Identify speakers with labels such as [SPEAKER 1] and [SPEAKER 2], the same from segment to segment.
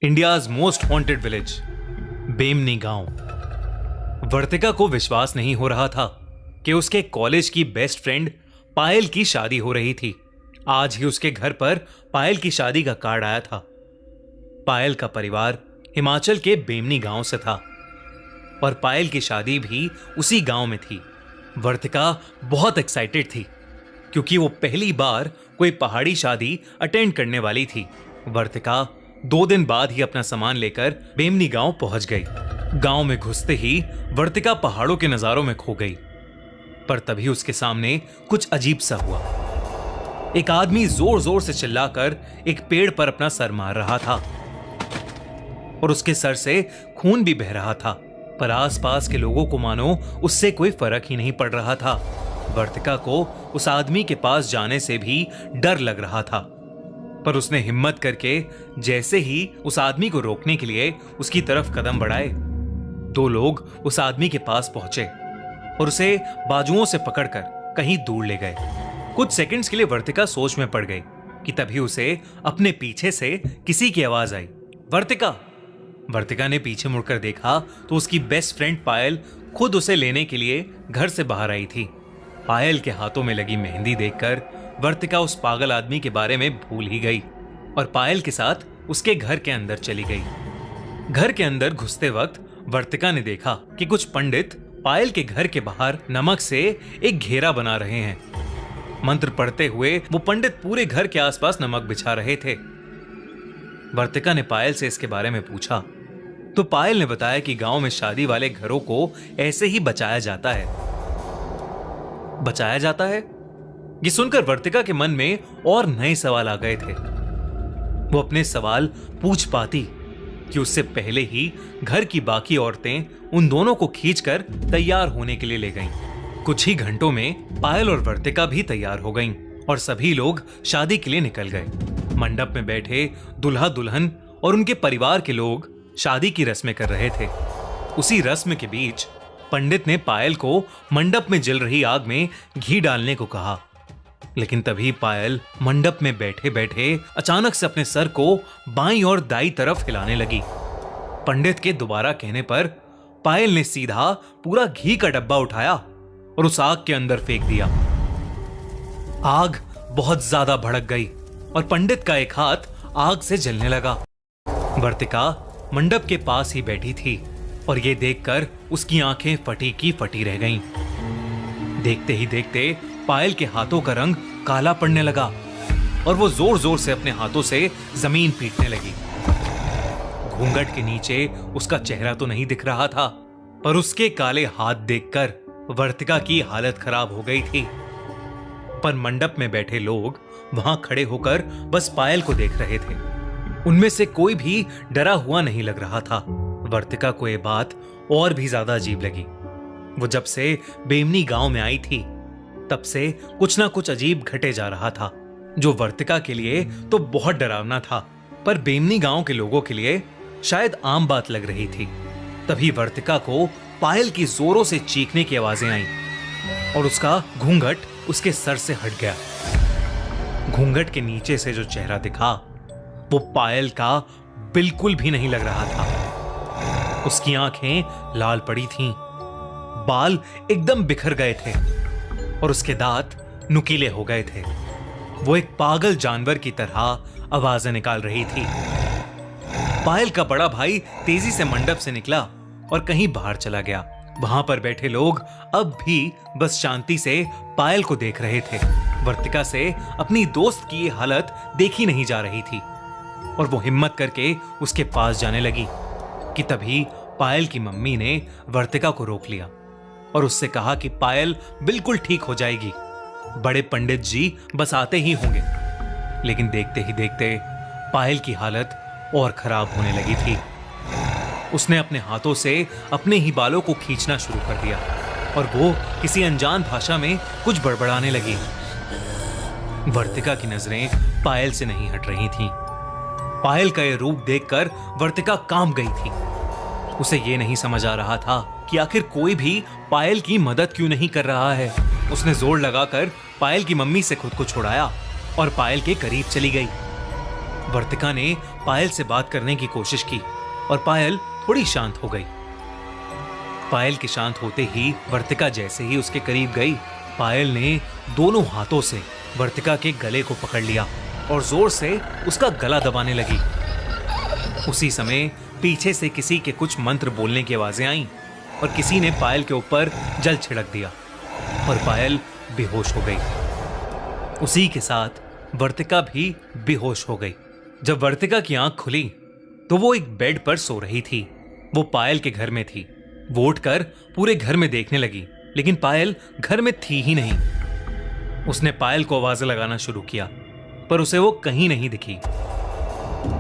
[SPEAKER 1] India's most haunted village, बेमनी गांव। वर्तिका को विश्वास नहीं हो रहा था कि उसके कॉलेज की बेस्ट फ्रेंड पायल की शादी हो रही थी। आज ही उसके घर पर पायल की शादी का कार्ड आया था। पायल का परिवार हिमाचल के बेमनी गांव से था और पायल की शादी भी उसी गांव में थी। वर्तिका बहुत एक्साइटेड थी क्योंकि वो पहली बार कोई पहाड़ी शादी अटेंड करने वाली थी। वर्तिका 2 दिन बाद ही अपना सामान लेकर बेमनी गांव पहुंच गई। गांव में घुसते ही वर्तिका पहाड़ों के नजारों में खो गई, पर तभी उसके सामने कुछ अजीब सा हुआ। एक आदमी जोर जोर से चिल्लाकर एक पेड़ पर अपना सर मार रहा था और उसके सर से खून भी बह रहा था, पर आसपास के लोगों को मानो उससे कोई फर्क ही नहीं पड़ रहा था। वर्तिका को उस आदमी के पास जाने से भी डर लग रहा था, पर उसने हिम्मत करके जैसे ही उस आदमी को रोकने के लिए उसकी तरफ कदम बढ़ाए, 2 लोग उस आदमी के पास पहुंचे और उसे बाजुओं से पकड़कर कहीं दूर ले गए। कुछ सेकंड्स के लिए वर्तिका सोच में पड़ गई कि तभी उसे अपने पीछे से किसी की आवाज आई, वर्तिका। वर्तिका ने पीछे मुड़कर देखा तो उसकी बेस्ट फ्रेंड पायल खुद उसे लेने के लिए घर से बाहर आई थी। पायल के हाथों में लगी मेहंदी देखकर वर्तिका उस पागल आदमी के बारे में भूल ही गई और पायल के साथ उसके घर के अंदर चली गई। घर के अंदर घुसते वक्त वर्तिका ने देखा कि कुछ पंडित पायल के घर के बाहर नमक से एक घेरा बना रहे हैं। मंत्र पढ़ते हुए वो पंडित पूरे घर के आसपास नमक बिछा रहे थे। वर्तिका ने पायल से इसके बारे में पूछा तो पायल ने बताया कि गांव में शादी वाले घरों को ऐसे ही बचाया जाता है। बचाया जाता है? ये सुनकर वर्तिका के मन में और नए सवाल आ गए थे। वो अपने सवाल पूछ पाती कि उससे पहले ही घर की बाकी औरतें उन दोनों को खींचकर तैयार होने के लिए ले गईं। कुछ ही घंटों में पायल और वर्तिका भी तैयार हो गईं और सभी लोग शादी के लिए निकल गए। मंडप में बैठे दूल्हा दुल्हन और उनके परिवार के लोग शादी की रस्में कर रहे थे। उसी रस्म के बीच पंडित ने पायल को मंडप में जल रही आग में घी डालने को कहा, लेकिन तभी पायल मंडप में बैठे बैठे अचानक से अपने सर को बाईं और दाईं तरफ हिलाने लगी। पंडित के दोबारा कहने पर पायल ने सीधा पूरा घी का डब्बा उठाया और उस आग के अंदर फेंक दिया। आग बहुत ज्यादा भड़क गई और पंडित का एक हाथ आग से जलने लगा। वर्तिका मंडप के पास ही बैठी थी और ये देखकर उसकी आंखें फटी की फटी रह गईं। देखते ही देखते पायल के हाथों का रंग काला पड़ने लगा और वो जोर जोर से अपने हाथों से जमीन पीटने लगी। घूंघट के नीचे उसका चेहरा तो नहीं दिख रहा था, पर उसके काले हाथ देखकर वर्तिका की हालत खराब हो गई थी। पर मंडप में बैठे लोग वहां खड़े होकर बस पायल को देख रहे थे। उनमें से कोई भी डरा हुआ नहीं लग रहा था। वर्तिका को यह बात और भी ज्यादा अजीब लगी। वो जब से बेमनी गांव में आई थी तब से कुछ ना कुछ अजीब घटे जा रहा था, जो वर्तिका के लिए तो बहुत डरावना था, पर बेमनी गांव के लोगों के लिए शायद आम बात लग रही थी। तभी वर्तिका को पायल की जोरों से चीखने की आवाजें आईं और उसका घूंघट उसके सर से हट गया। घूंघट के नीचे से जो चेहरा दिखा वो पायल का बिल्कुल भी नहीं लग रहा था। उसकी आंखें लाल पड़ी थीं, बाल एकदम बिखर गए थे और उसके दांत नुकीले हो गए थे। वो एक पागल जानवर की तरह आवाजें निकाल रही थी। पायल का बड़ा भाई तेजी से मंडप से निकला और कहीं बाहर चला गया। वहां पर बैठे लोग अब भी बस शांति से पायल को देख रहे थे। वर्तिका से अपनी दोस्त की ये हालत देखी नहीं जा रही थी और वो हिम्मत करके उसके पास जाने लगी कि तभी पायल की मम्मी ने वर्तिका को रोक लिया और उससे कहा कि पायल बिल्कुल ठीक हो जाएगी, बड़े पंडित जी बस आते ही होंगे। लेकिन देखते ही देखते पायल की हालत और खराब होने लगी थी। उसने अपने हाथों से अपने ही बालों को खींचना शुरू कर दिया और वो किसी अनजान भाषा में कुछ बड़बड़ाने लगी। वर्तिका की नजरें पायल से नहीं हट रही थीं। पायल का यह रूप देखकर वर्तिका कांप गई थी। उसे यह नहीं समझ आ रहा था कि आखिर कोई भी पायल की मदद क्यों नहीं कर रहा है। उसने जोर लगाकर पायल की मम्मी से खुद को छुड़ाया और पायल के करीब चली गई। वर्तिका ने पायल से बात करने की कोशिश की और पायल थोड़ी शांत हो गई। पायल के शांत होते ही वर्तिका जैसे ही उसके करीब गई, पायल ने दोनों हाथों से वर्तिका के गले को पकड़ लिया और जोर से उसका गला दबाने लगी। उसी समय पीछे से किसी के कुछ मंत्र बोलने की आवाजें आईं और किसी ने पायल के ऊपर जल छिड़क दिया और पायल बेहोश हो गई। उसी के साथ वर्तिका भी बेहोश हो गई। जब वर्तिका की आंख खुली तो वो एक बेड पर सो रही थी। वो पायल के घर में थी। वो उठकर पूरे घर में देखने लगी, लेकिन पायल घर में थी ही नहीं। उसने पायल को आवाजें लगाना शुरू किया, पर उसे वो कहीं नहीं दिखी।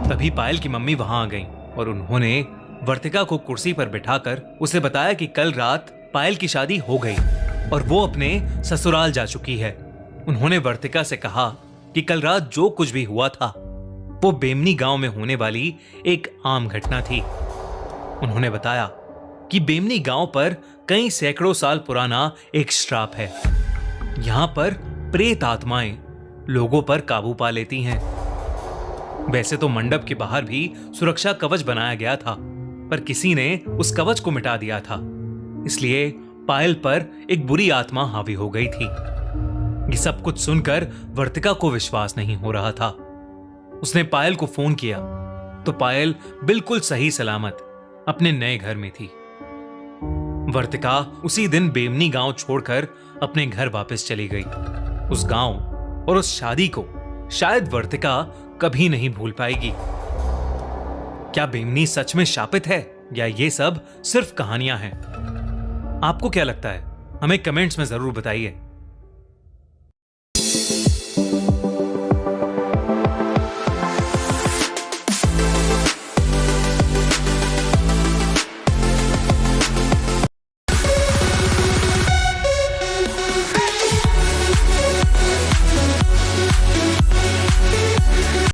[SPEAKER 1] तभी पायल की मम्मी वहां आ गईं और उन्होंने वर्तिका को कुर्सी पर बिठाकर उसे बताया कि कल रात पायल की शादी हो गई और वो अपने ससुराल जा चुकी है। उन्होंने वर्तिका से कहा कि कल रात जो कुछ भी हुआ था वो बेमनी गांव में होने वाली एक आम घटना थी। उन्होंने बताया कि बेमनी गांव पर कई सैकड़ों साल पुराना एक श्राप है। यहां पर प्रेत आत्माएं लोगों पर काबू पा लेती हैं। वैसे तो मंडप के बाहर भी सुरक्षा कवच बनाया गया था, पर किसी ने उस कवच को मिटा दिया था। इसलिए पायल पर एक बुरी आत्मा हावी हो गई थी। ये सब कुछ सुनकर वर्तिका को विश्वास नहीं हो रहा था। उसने पायल को फोन किया तो पायल बिल्कुल सही सलामत अपने नए घर में थी। वर्तिका उसी दिन बेमनी गांव छोड़कर अपने घर वापस चली गई। उस गांव और उस शादी को शायद वर्तिका कभी नहीं भूल पाएगी। क्या बेमनी सच में शापित है या ये सब सिर्फ कहानियां हैं? आपको क्या लगता है? हमें कमेंट्स में जरूर बताइए।